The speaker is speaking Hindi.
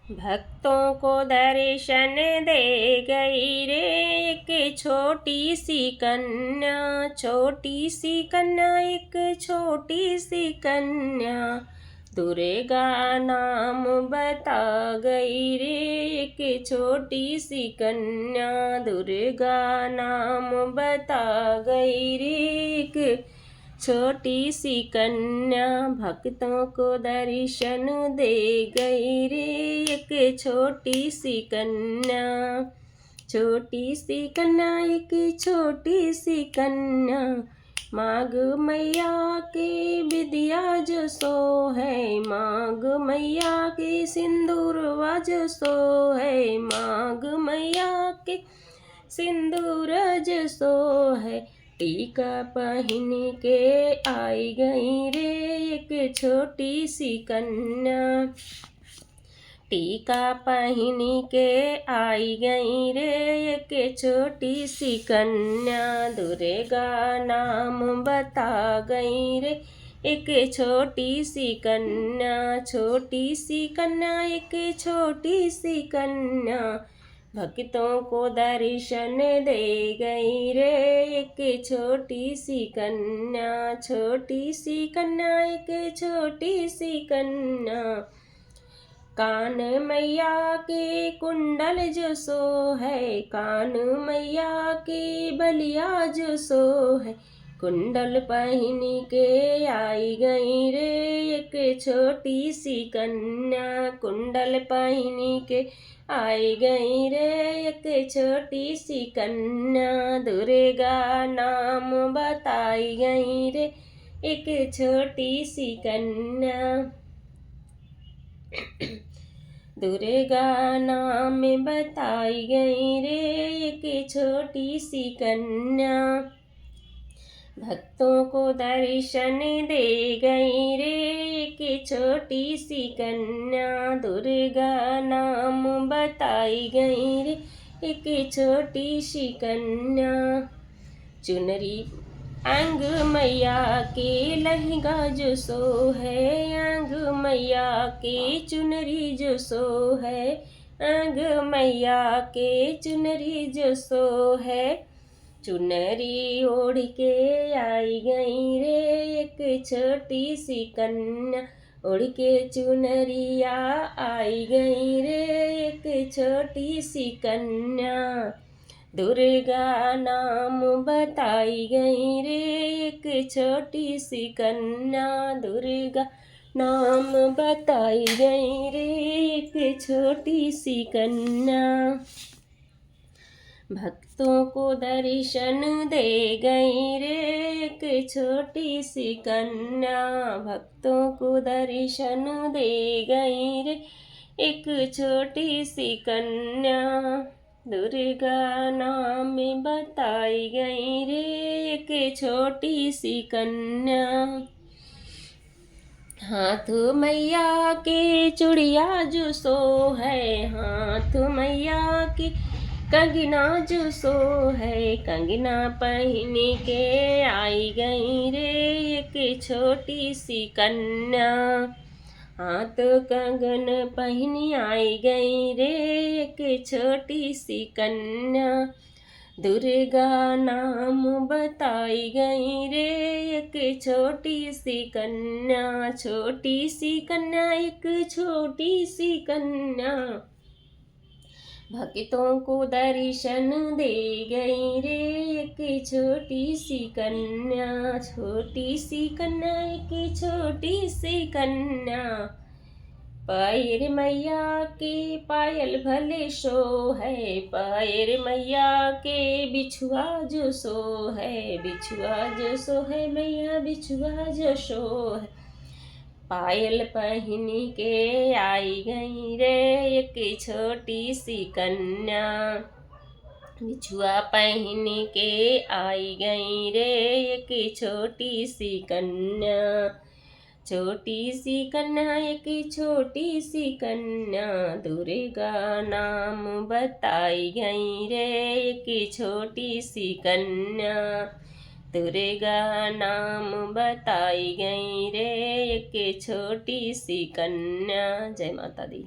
भक्तों को दर्शन दे गई रे एक छोटी सी कन्या, छोटी सी कन्या, एक छोटी सी कन्या। दुर्गा नाम बता गई रे एक छोटी सी कन्या, दुर्गा नाम बता गई रे एक छोटी सी कन्या। भक्तों को दर्शन दे गई रे एक छोटी सी कन्या, छोटी सी कन्या, एक छोटी सी कन्या। माघ मैया के विद्या जो सो है, माघ मैया के सिंदूरवा जो सो है, माघ मैया के सिंदूर जो सो है। टीका पहन के आई गई रे एक छोटी सी कन्या, टीका पहन के आई गई रे एक छोटी सी कन्या। दुर्गा नाम बता गई रे एक छोटी सी कन्या, छोटी सी कन्या, एक छोटी सी कन्या। भक्तों को दर्शन दे गई रे एक छोटी सी कन्या, छोटी सी कन्या, एक छोटी सी कन्या। कान मैया के कुंडल जो सो है, कान मैया के बलिया जो सो है। कुंडल पहन के आई गई रे एक छोटी सी कन्या, कुंडल पहन के आई गई रे एक छोटी सी कन्या। दुर्गा नाम बताई गई रे एक छोटी सी कन्या, दुर्गा नाम बताई गई रे एक छोटी सी कन्या। भक्तों को दर्शन दे गई रे एक छोटी सी कन्या, दुर्गा नाम बताई गई रे एक छोटी सी कन्या। चुनरी अंग मैया के लहंगा जो सो है, अंग मैया के चुनरी जो सो है, अंग मैया के चुनरी जो सो है। चुनरी ओढ़ के आई गई रे एक छोटी सी कन्या, ओढ़ के चुनरिया आई गई रे एक छोटी सी कन्या। दुर्गा नाम बताई गई रे एक छोटी सी कन्या, दुर्गा नाम बताई गई रे एक छोटी सी कन्या। भक्तों को दर्शन दे गई रे एक छोटी सी कन्या, भक्तों को दर्शन दे गई रे एक छोटी सी कन्या। दुर्गा नाम बताई गई रे एक छोटी सी कन्या। हाथ मैया के चूड़िया जो सो है, हाथ मैया की कंगना जो सो है, कंगना पहन के आई गई रे एक छोटी सी कन्या। हाथ कंगन पहन आई गई रे एक छोटी सी कन्या। दुर्गा नाम बताई गई रे एक छोटी सी कन्या, छोटी सी कन्या, एक छोटी सी कन्या। भक्तों को दर्शन दे गई रे एक छोटी सी कन्या, छोटी सी कन्या, एक छोटी सी कन्या। पायल मैया के पायल भले शो है, पायल मैया के बिछुआ जो सो है, बिछुआ जो सो है मैया, बिछुआ जो सो है। पायल पहन के आई गई रे एक छोटी सी कन्या, बिछुआ पहन के आई गई रे एक छोटी सी कन्या, छोटी सी कन्या, एक छोटी सी कन्या। दुर्गा नाम बताई गई रे एक छोटी सी कन्या, दुर्गा नाम बताई गई रे एक छोटी सी कन्या। जय माता दी।